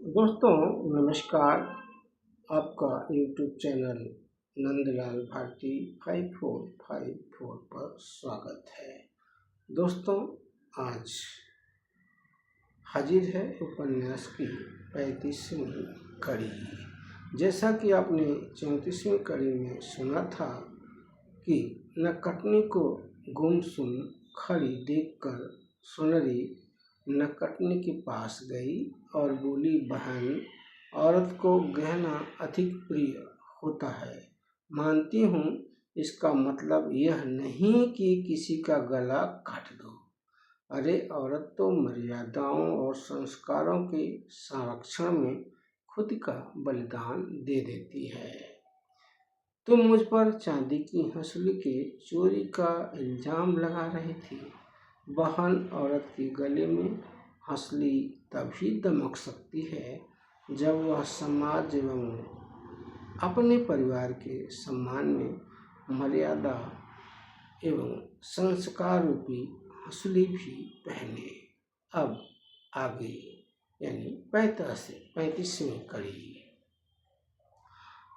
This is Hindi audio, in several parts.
दोस्तों नमस्कार। आपका YouTube चैनल नंदलाल भारती 5454 पर स्वागत है। दोस्तों आज हाजिर है उपन्यास की 35वीं कड़ी। जैसा कि आपने 34वीं कड़ी में सुना था कि नकटनी को गुमसुम खड़ी देखकर सुनरी नकटनी के पास गई और बोली, बहन, औरत को गहना अधिक प्रिय होता है। मानती हूँ, इसका मतलब यह नहीं कि किसी का गला काट दो। अरे औरत तो मर्यादाओं और संस्कारों के संरक्षण में खुद का बलिदान दे देती है। तुम मुझ पर चांदी की हंसुली के चोरी का इल्जाम लगा रही थी। बहन, औरत के गले में हंसुली तभी दमक सकती है जब वह समाज एवं अपने परिवार के सम्मान में मर्यादा एवं संस्कार रूपी हंसुली भी पहने। अब आगे यानी 35वीं कड़ी।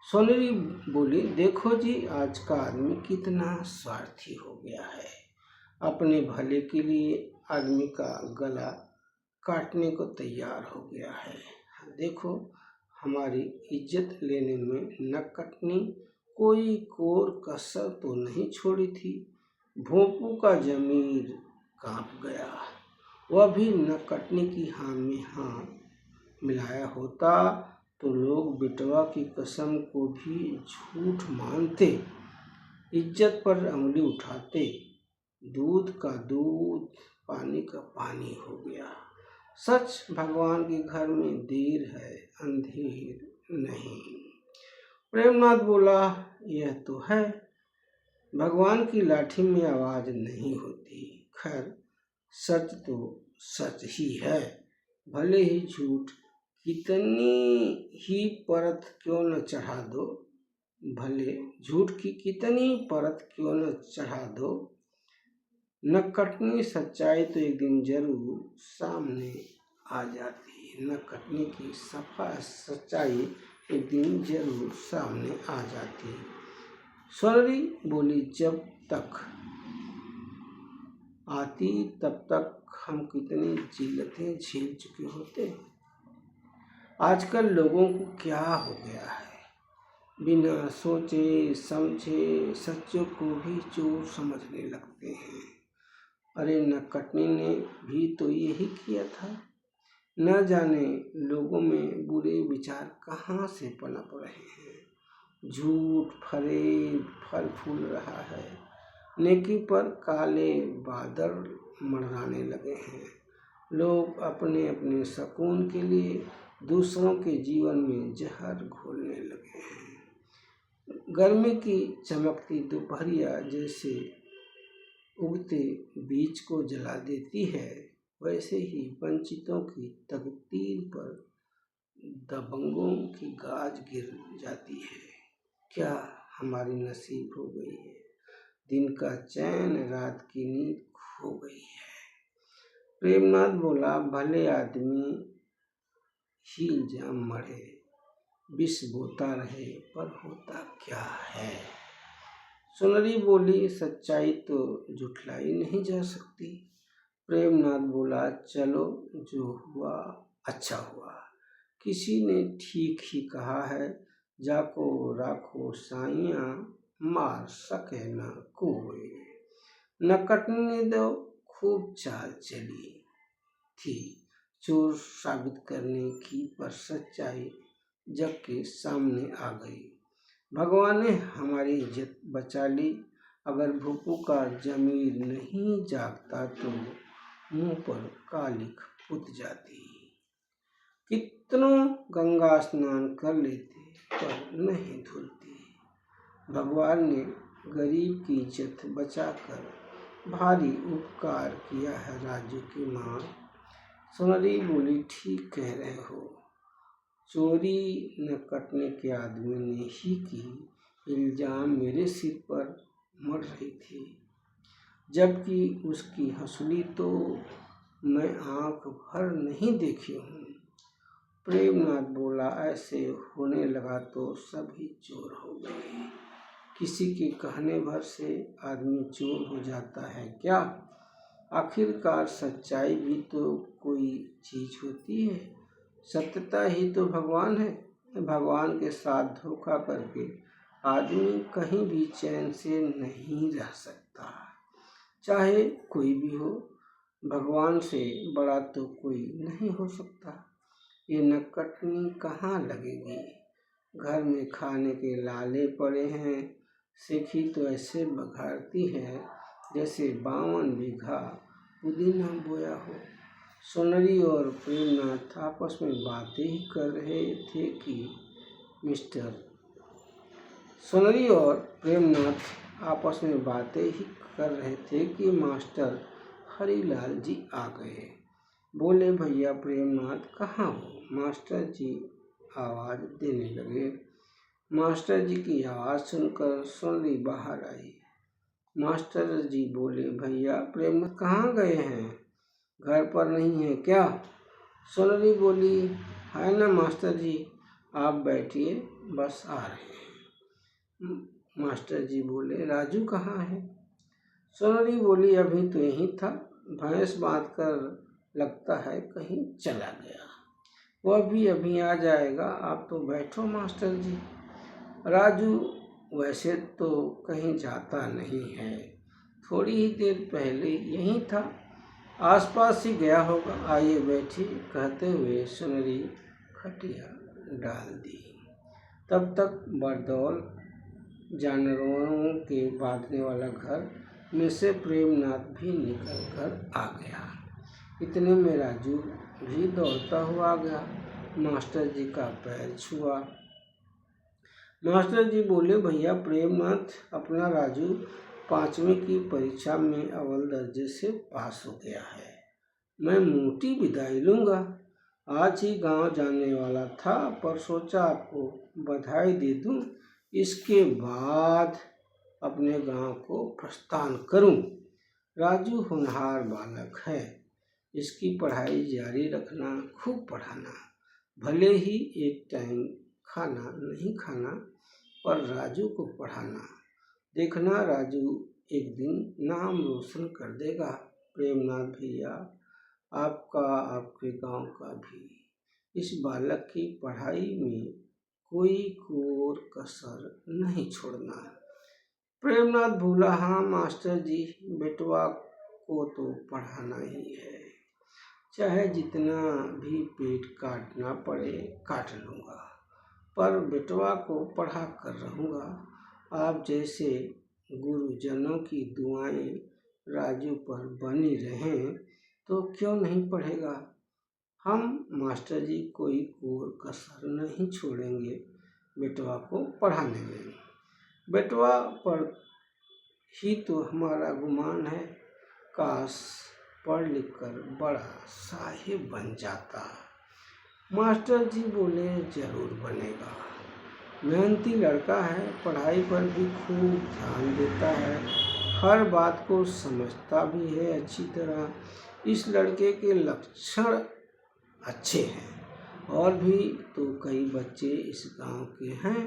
सोनरी बोली, देखो जी, आज का आदमी कितना स्वार्थी हो गया है। अपने भले के लिए आदमी का गला काटने को तैयार हो गया है। देखो, हमारी इज्जत लेने में नकटनी कोई कोर कसर तो नहीं छोड़ी थी। भोंपू का जमीर कांप गया। वह भी नकटनी की हाँ में हाँ मिलाया होता तो लोग बेटवा की कसम को भी झूठ मानते, इज्जत पर उंगली उठाते। दूध का दूध, पानी का पानी हो गया। सच, भगवान के घर में देर है, अंधेर नहीं। प्रेमनाथ बोला, यह तो है, भगवान की लाठी में आवाज नहीं होती। खैर, सच तो सच ही है, भले ही झूठ कितनी ही परत क्यों न चढ़ा दो, भले झूठ की कितनी परत क्यों न चढ़ा दो, नकटनी सच्चाई तो एक दिन जरूर सामने आ जाती। नकटनी की सफा सच्चाई एक दिन जरूर सामने आ जाती। सोनरी बोली, जब तक आती तब तक हम कितनी जिल्लतें झेल चुके होते। आजकल लोगों को क्या हो गया है, बिना सोचे समझे सच्चों को भी चोर समझने लगते हैं। अरे नकटनी ने भी तो यही किया था। न जाने लोगों में बुरे विचार कहाँ से पनप रहे हैं। झूठ फरेब फल फूल रहा है। नेकी पर काले बादल मंडराने लगे हैं। लोग अपने अपने सुकून के लिए दूसरों के जीवन में जहर घोलने लगे हैं। गर्मी की चमकती दोपहरिया जैसे उगते बीज को जला देती है, वैसे ही वंचितों की तकदीर पर दबंगों की गाज गिर जाती है। क्या हमारी नसीब हो गई है, दिन का चैन रात की नींद खो गई है। प्रेमनाथ बोला, भले आदमी ही जाम मरे, विष बोता रहे, पर होता क्या है। सोनरी बोली, सच्चाई तो झुठलाई नहीं जा सकती। प्रेमनाथ बोला, चलो जो हुआ अच्छा हुआ। किसी ने ठीक ही कहा है, जाको राखो साइयां, मार सके न कोई। नकटनी तो खूब चाल चली थी चोर साबित करने की, पर सच्चाई जग के सामने आ गई। भगवान ने हमारी इज्जत बचा ली। अगर भूपू का जमीर नहीं जागता तो मुंह पर कालिख पुत जाती। कितनों गंगा स्नान कर लेते पर नहीं धुलती। भगवान ने गरीब की इज्जत बचाकर भारी उपकार किया है राजू की माँ। सोनरी बोली, ठीक कह रहे हो। चोरी नकटने के आदमी ने ही की, इल्जाम मेरे सिर पर मर रही थी, जबकि उसकी हंसुली तो मैं आंख भर नहीं देखी हूँ। प्रेमनाथ बोला, ऐसे होने लगा तो सभी चोर हो गए। किसी के कहने भर से आदमी चोर हो जाता है क्या? आखिरकार सच्चाई भी तो कोई चीज होती है। सत्यता ही तो भगवान है। भगवान के साथ धोखा करके आदमी कहीं भी चैन से नहीं रह सकता, चाहे कोई भी हो। भगवान से बड़ा तो कोई नहीं हो सकता। ये नकटनी कहाँ लगेगी? घर में खाने के लाले पड़े हैं। सेखी तो ऐसे बघारती है जैसे 52 बीघा पुदीना बोया हो। सोनरी और प्रेमनाथ आपस में बातें ही कर रहे थे कि मिस्टर सोनरी और प्रेमनाथ आपस में बातें ही कर रहे थे कि मास्टर हरिलाल जी आ गए। बोले, भैया प्रेमनाथ कहाँ हो? मास्टर जी आवाज़ देने लगे। मास्टर जी की आवाज़ सुनकर सोनरी बाहर आई। मास्टर जी बोले, भैया प्रेमनाथ कहाँ गए हैं? घर पर नहीं है क्या? सोनरी बोली, है ना मास्टर जी, आप बैठिए, बस आ रहे हैं। मास्टर जी बोले, राजू कहाँ है? सोनरी बोली, अभी तो यहीं था, भैंस बांध कर लगता है कहीं चला गया। वह भी अभी आ जाएगा, आप तो बैठो मास्टर जी। राजू वैसे तो कहीं जाता नहीं है, थोड़ी ही देर पहले यहीं था, आसपास ही गया होगा, आइए बैठिए, कहते हुए सोनरी खटिया डाल दी। तब तक बरदौल जानवरों के बांधने वाला घर में से प्रेमनाथ भी निकल कर आ गया। इतने में राजू भी दौड़ता हुआ आ गया, मास्टर जी का पैर छुआ। मास्टर जी बोले, भैया प्रेमनाथ, अपना राजू 5वीं की परीक्षा में अव्वल दर्जे से पास हो गया है। मैं मोटी विदाई लूँगा। आज ही गांव जाने वाला था, पर सोचा आपको बधाई दे दूं, इसके बाद अपने गांव को प्रस्थान करूं। राजू होनहार बालक है, इसकी पढ़ाई जारी रखना, खूब पढ़ाना। भले ही एक टाइम खाना नहीं खाना, पर राजू को पढ़ाना। देखना राजू एक दिन नाम रोशन कर देगा। प्रेमनाथ भैया, आपका, आपके गांव का भी। इस बालक की पढ़ाई में कोई कोर कसर नहीं छोड़ना। प्रेमनाथ बोला, हाँ मास्टर जी, बेटवा को तो पढ़ाना ही है, चाहे जितना भी पेट काटना पड़े काट लूँगा, पर बेटवा को पढ़ा कर रहूँगा। आप जैसे गुरुजनों की दुआएं राजू पर बनी रहें तो क्यों नहीं पढ़ेगा। हम मास्टर जी कोई कोर कसर नहीं छोड़ेंगे बेटवा को पढ़ाने में। बेटवा पर ही तो हमारा गुमान है, काश पढ़ लिख कर बड़ा साहिब बन जाता। मास्टर जी बोले, जरूर बनेगा, मेहनती लड़का है, पढ़ाई पर भी खूब ध्यान देता है, हर बात को समझता भी है अच्छी तरह। इस लड़के के लक्षण अच्छे हैं। और भी तो कई बच्चे इस गांव के हैं,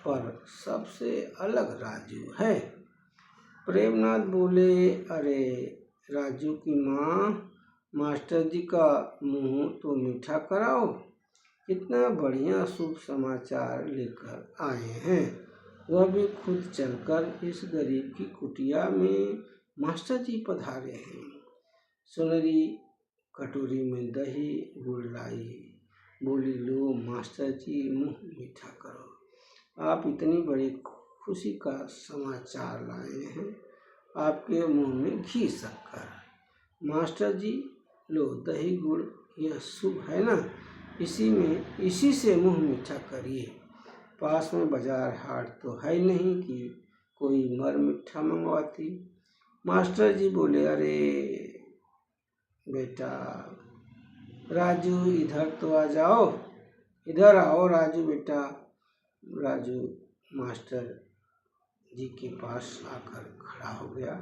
पर सबसे अलग राजू है। प्रेमनाथ बोले, अरे राजू की माँ, मास्टर जी का मुंह तो मीठा कराओ, कितना बढ़िया शुभ समाचार लेकर आए हैं। वह भी खुद चलकर इस गरीब की कुटिया में मास्टर जी पधारे हैं। सोनरी कटोरी में दही गुड़ लाई, बोली, लो मास्टर जी, मुंह मीठा करो, आप इतनी बड़ी खुशी का समाचार लाए हैं, आपके मुंह में घी शक्कर। मास्टर जी, लो दही गुड़, यह शुभ है ना, इसी से मुंह मीठा करिए। पास में बाजार हाट तो है नहीं कि कोई मर मिठा मंगवाती। मास्टर जी बोले, अरे बेटा राजू, इधर तो आ जाओ, इधर आओ राजू बेटा। राजू मास्टर जी के पास आकर खड़ा हो गया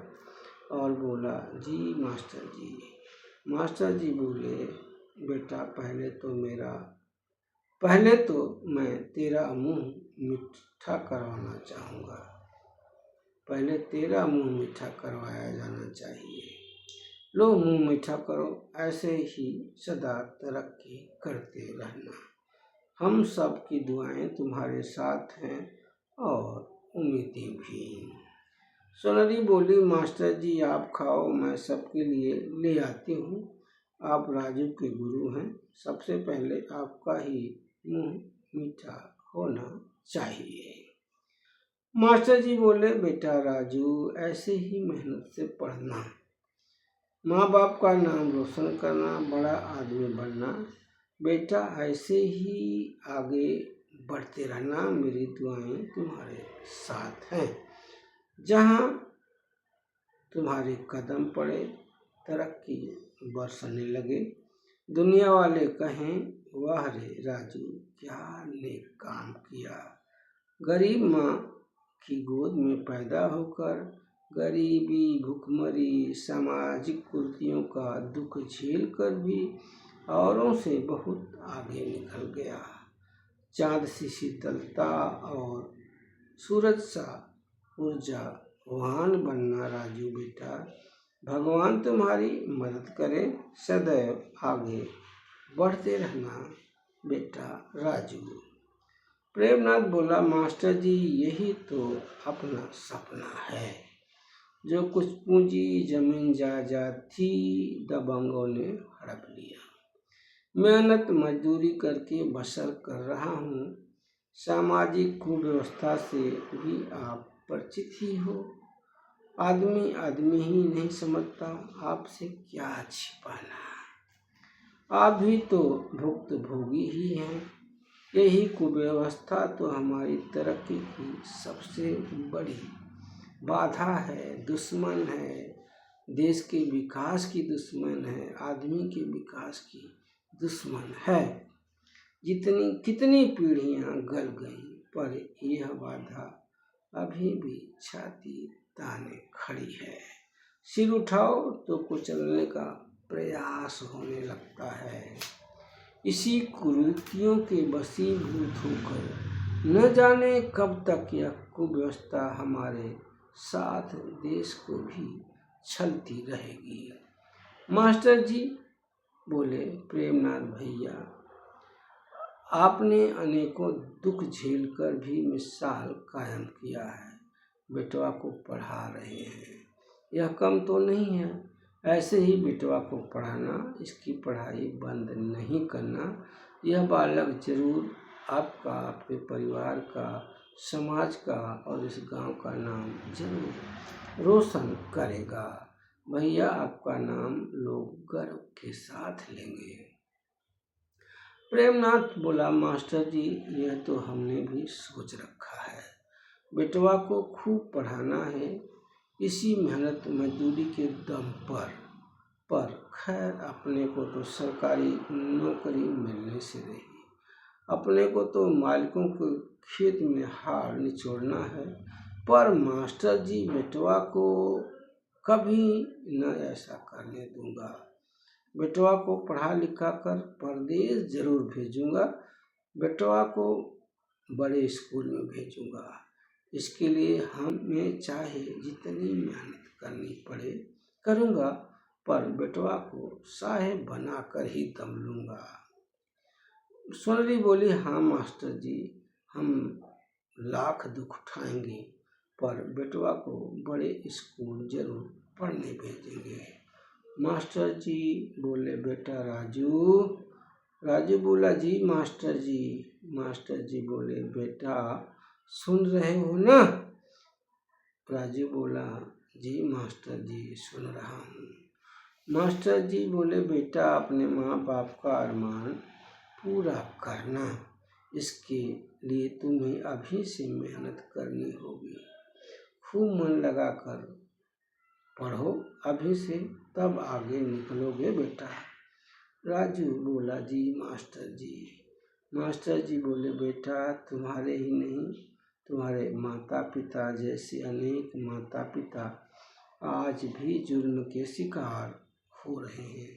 और बोला, जी मास्टर जी। मास्टर जी बोले, बेटा पहले तो मेरा पहले तो मैं तेरा मुंह मीठा करवाना चाहूँगा। पहले तेरा मुंह मीठा करवाया जाना चाहिए। लो मुंह मीठा करो, ऐसे ही सदा तरक्की करते रहना। हम सब की दुआएं तुम्हारे साथ हैं और उम्मीदें भी। सोनरी बोली, मास्टर जी आप खाओ, मैं सबके लिए ले आती हूँ। आप राजू के गुरु हैं, सबसे पहले आपका ही मुंह मीठा होना चाहिए। मास्टर जी बोले, बेटा राजू ऐसे ही मेहनत से पढ़ना, माँ बाप का नाम रोशन करना, बड़ा आदमी बनना। बेटा ऐसे ही आगे बढ़ते रहना, मेरी दुआएं तुम्हारे साथ हैं। जहाँ तुम्हारे कदम पड़े तरक्की बरसने लगे, दुनिया वाले कहें वाह रे राजू क्या नेक काम किया। गरीब माँ की गोद में पैदा होकर गरीबी, भुखमरी, सामाजिक कुरीतियों का दुख झेल कर भी औरों से बहुत आगे निकल गया। चाँद सी शीतलता और सूरज सा ऊर्जावान बनना राजू बेटा। भगवान तुम्हारी मदद करे, सदैव आगे बढ़ते रहना बेटा राजू। प्रेमनाथ बोला, मास्टर जी यही तो अपना सपना है। जो कुछ पूंजी जमीन जायदाद थी दबंगों ने हड़प लिया। मेहनत मजदूरी करके बसर कर रहा हूँ। सामाजिक कुव्यवस्था से भी आप परिचित ही हो। आदमी आदमी ही नहीं समझता, आपसे क्या छिपाना। आप भी तो भुक्तभोगी ही हैं। यही कुव्यवस्था तो हमारी तरक्की की सबसे बड़ी बाधा है, दुश्मन है। देश के विकास की दुश्मन है, आदमी के विकास की दुश्मन है। कितनी पीढ़ियां गल गईं, पर यह बाधा अभी भी छाती ताने खड़ी है। सिर उठाओ तो कुचलने का प्रयास होने लगता है। इसी कुरीतियों के वशीभूत होकर न जाने कब तक यह कुव्यवस्था हमारे साथ देश को भी छलती रहेगी। मास्टर जी बोले, प्रेमनाथ भैया आपने अनेकों दुख झेलकर भी मिसाल कायम किया है। बेटवा को पढ़ा रहे हैं, यह कम तो नहीं है। ऐसे ही बेटवा को पढ़ाना, इसकी पढ़ाई बंद नहीं करना। यह बालक जरूर आपका, आपके परिवार का, समाज का और इस गांव का नाम जरूर रोशन करेगा। भैया आपका नाम लोग गर्व के साथ लेंगे। प्रेमनाथ बोला, मास्टर जी यह तो हमने भी सोच रखा है। बेटवा को खूब पढ़ाना है, इसी मेहनत मजदूरी के दम पर खैर अपने को तो सरकारी नौकरी मिलने से रही, अपने को तो मालिकों के खेत में हाड़ निचोड़ना है। पर मास्टर जी बेटवा को कभी न ऐसा करने दूंगा। बेटवा को पढ़ा लिखा कर परदेश जरूर भेजूंगा। बेटवा को बड़े स्कूल में भेजूंगा। इसके लिए हमें चाहे जितनी मेहनत करनी पड़े करूंगा, पर बेटवा को साहेब बना कर ही दम लूंगा। सोनली बोली, हाँ मास्टर जी हम लाख दुख उठाएंगे, पर बेटवा को बड़े स्कूल जरूर पढ़ने भेजेंगे। मास्टर जी बोले, बेटा राजू बोला, जी मास्टर जी। मास्टर जी बोले, बेटा सुन रहे हो ना? राजू बोला, जी मास्टर जी सुन रहा हूँ। मास्टर जी बोले, बेटा अपने माँ बाप का अरमान पूरा करना, इसके लिए तुम्हें अभी से मेहनत करनी होगी। खूब मन लगा कर पढ़ो अभी से, तब आगे निकलोगे बेटा। राजू बोला, जी मास्टर जी। मास्टर जी बोले, बेटा तुम्हारे ही नहीं, तुम्हारे माता पिता जैसे अनेक माता पिता आज भी जुल्म के शिकार हो रहे हैं।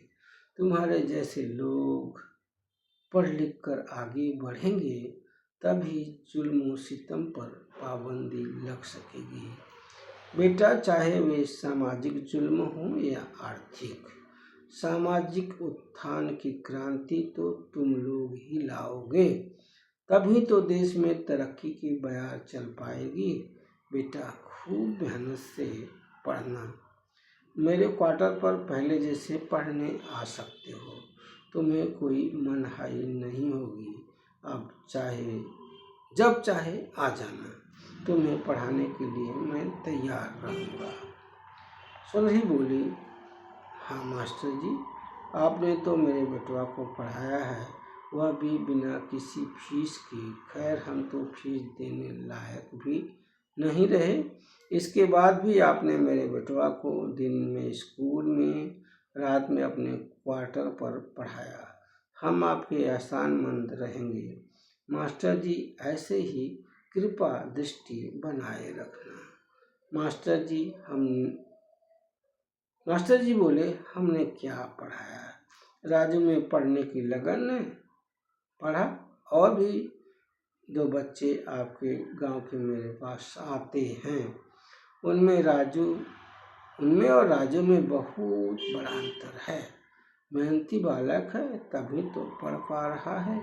तुम्हारे जैसे लोग पढ़ लिख कर आगे बढ़ेंगे तभी जुल्म और सितम पर पाबंदी लग सकेगी। बेटा, चाहे वे सामाजिक जुल्म हो या आर्थिक, सामाजिक उत्थान की क्रांति तो तुम लोग ही लाओगे, तभी तो देश में तरक्की की बयार चल पाएगी। बेटा, खूब मेहनत से पढ़ना। मेरे क्वार्टर पर पहले जैसे पढ़ने आ सकते हो, तुम्हें कोई मनाही नहीं होगी। अब चाहे जब चाहे आ जाना, तुम्हें पढ़ाने के लिए मैं तैयार रहूँगा। सुनहरी बोली, हाँ मास्टर जी, आपने तो मेरे बेटवा को पढ़ाया है, वह भी बिना किसी फीस की। खैर, हम तो फीस देने लायक भी नहीं रहे, इसके बाद भी आपने मेरे बेटवा को दिन में स्कूल में, रात में अपने क्वार्टर पर पढ़ाया। हम आपके एहसानमंद रहेंगे। मास्टर जी, ऐसे ही कृपा दृष्टि बनाए रखना। मास्टर जी बोले, हमने क्या पढ़ाया? राजू में पढ़ने की लगन ने पढ़ा। और भी 2 बच्चे आपके गांव के मेरे पास आते हैं, उनमें और राजू में बहुत बड़ा अंतर है। मेहनती बालक है, तभी तो पढ़ पा रहा है।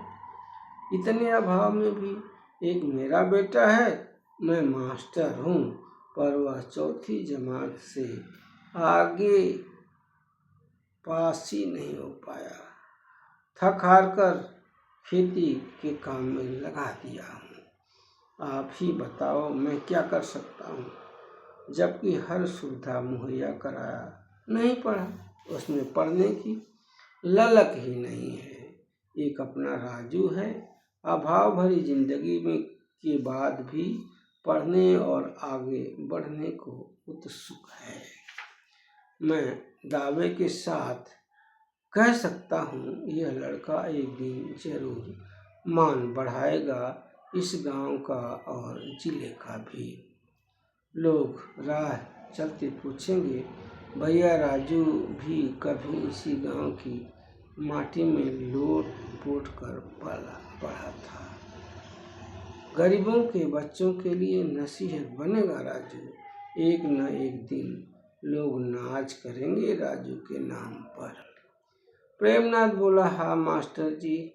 इतने अभाव में भी एक मेरा बेटा है, मैं मास्टर हूँ, पर वह 4ठी जमात से आगे पास ही नहीं हो पाया। थक हार कर खेती के काम में लगा दिया हूँ। आप ही बताओ, मैं क्या कर सकता हूँ? जबकि हर सुविधा मुहैया कराया, नहीं पढ़ा। उसमें पढ़ने की ललक ही नहीं है। एक अपना राजू है, अभाव भरी जिंदगी में के बाद भी पढ़ने और आगे बढ़ने को उत्सुक है। मैं दावे के साथ कह सकता हूँ, यह लड़का एक दिन जरूर मान बढ़ाएगा, इस गांव का और जिले का भी। लोग राह चलते पूछेंगे, भैया राजू भी कभी इसी गांव की माटी में लोट पोट कर पढ़ा था। गरीबों के बच्चों के लिए नसीहत बनेगा राजू। एक न एक दिन लोग नाच करेंगे राजू के नाम पर। प्रेमनाथ बोला, हाँ मास्टर जी,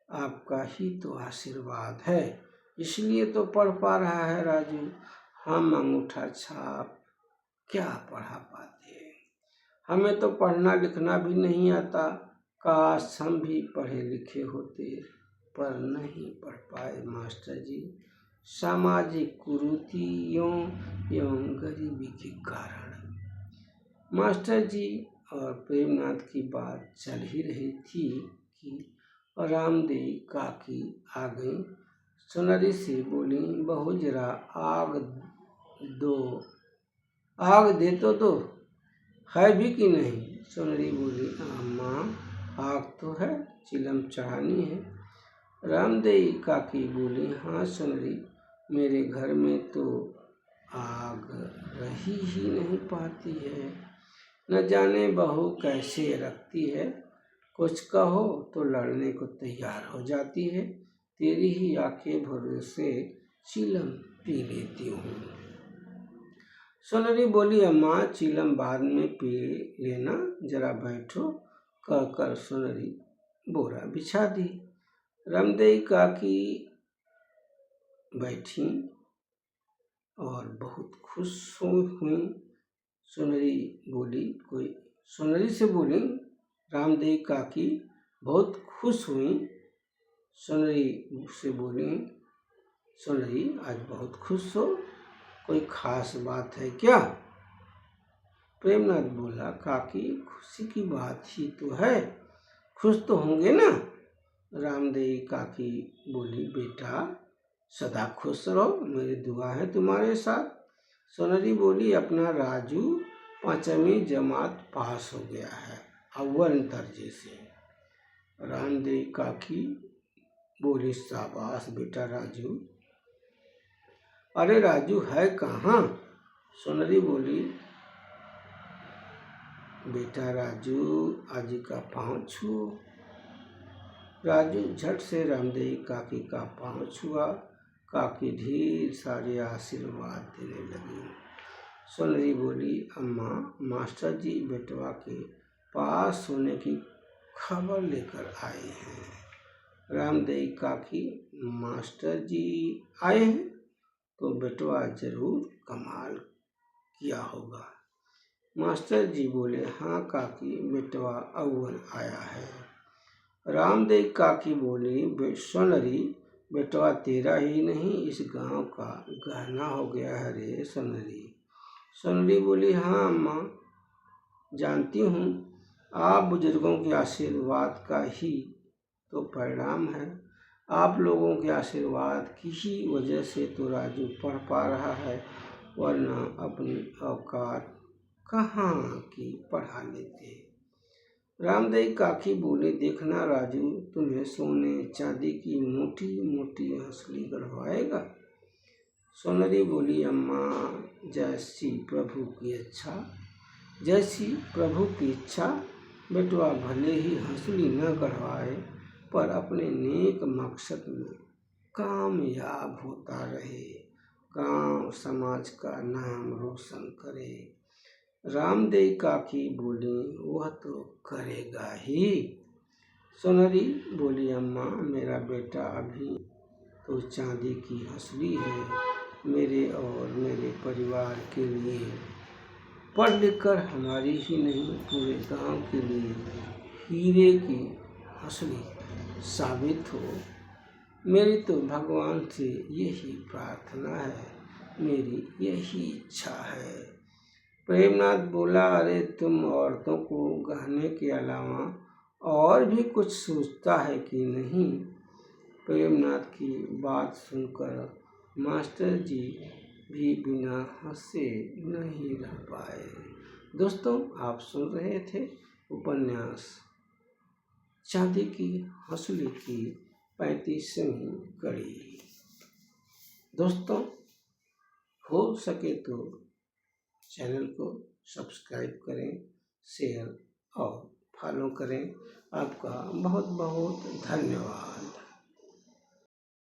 आपका ही तो आशीर्वाद है, इसलिए तो पढ़ पा रहा है राजू। हम अंगूठा छाप क्या पढ़ा पाते हैं? हमें तो पढ़ना लिखना भी नहीं आता। काश हम भी पढ़े लिखे होते, पर नहीं पढ़ पाए मास्टर जी, सामाजिक कुरीतियों एवं गरीबी के कारण। मास्टर जी और प्रेमनाथ की बात चल ही रही थी कि रामदेवी काकी आ गई। सुनहरी से बोली, बहू जरा आग दे तो दो, है भी कि नहीं? सुनहरी बोली, माँ, आग तो है, चिलम चढ़ानी है। रामदेवी काकी बोली, हाँ सुनहरी, मेरे घर में तो आग रही ही नहीं पाती है, न जाने बहू कैसे रखती है। कुछ कहो तो लड़ने को तैयार हो जाती है। तेरी ही आंखें भरोसे चिलम पी लेती हूँ। सुनहरी बोली, अम्मा, चिलम बाद में पी लेना, जरा बैठो, कहकर सुनहरी बोरा बिछा दी। रामदेवी काकी बैठी और बहुत खुश हुई। सुनहरी से बोली, रामदेवी काकी बहुत खुश हुई। सुनहरी से बोली, सुनहरी आज बहुत खुश हो, कोई खास बात है क्या? प्रेमनाथ बोला, काकी खुशी की बात ही तो है, खुश तो होंगे ना? रामदेवी काकी बोली, बेटा सदा खुश रहो, मेरी दुआ है तुम्हारे साथ। सुनहरी बोली, अपना राजू 5वीं जमात पास हो गया है, अव्वल दर्जे से। रामदेवी काकी बोली, शाबाश बेटा राजू। अरे राजू है कहाँ? सुनहरी बोली, बेटा राजू, आजी का पाँव छुओ। राजू झट से रामदेव काकी का पाँव छुआ। काकी ढेर सारे आशीर्वाद देने लगी। सुनरी बोली, अम्मा, मास्टर जी बेटवा के पास होने की खबर लेकर आए हैं। रामदेव काकी, मास्टर जी आए हैं तो बेटवा जरूर कमाल किया होगा। मास्टर जी बोले, हाँ काकी, बेटवा अव्वल आया है। रामदेव काकी बोली, सोनरी, बेटवा तेरा ही नहीं इस गांव का गहना हो गया है रे सोनरी। सोनरी बोली, हाँ अम्मा, जानती हूँ, आप बुजुर्गों के आशीर्वाद का ही तो परिणाम है। आप लोगों के आशीर्वाद की ही वजह से तो राजू पढ़ पा रहा है, वरना अपनी औकात कहाँ की पढ़ा लेते। रामदेव काकी बोले, देखना राजू तुम्हें सोने चांदी की मोटी मोटी हंसली गढ़वाएगा। सोनरी बोली, अम्मा, जैसी प्रभु की इच्छा, जैसी प्रभु की इच्छा। बेटवा भले ही हंसली न गढ़वाए पर अपने नेक मकसद में कामयाब होता रहे, गांव समाज का नाम रोशन करे। रामदेव काकी बोली, वह तो करेगा ही। सोनरी बोली, अम्मा, मेरा बेटा अभी तो चांदी की हंसली है, मेरे और मेरे परिवार के लिए, पढ़ लिख कर हमारी ही नहीं पूरे गांव के लिए हीरे की हंसली साबित हो। मेरी तो भगवान से यही प्रार्थना है, मेरी यही इच्छा है। प्रेमनाथ बोला, अरे तुम औरतों को गहने के अलावा और भी कुछ सोचता है कि नहीं। प्रेमनाथ की बात सुनकर मास्टर जी भी बिना हंसे नहीं रह पाए। दोस्तों, आप सुन रहे थे उपन्यास चांदी की हंसली की 35वीं कड़ी। दोस्तों, हो सके तो चैनल को सब्सक्राइब करें, शेयर और फॉलो करें। आपका बहुत बहुत धन्यवाद।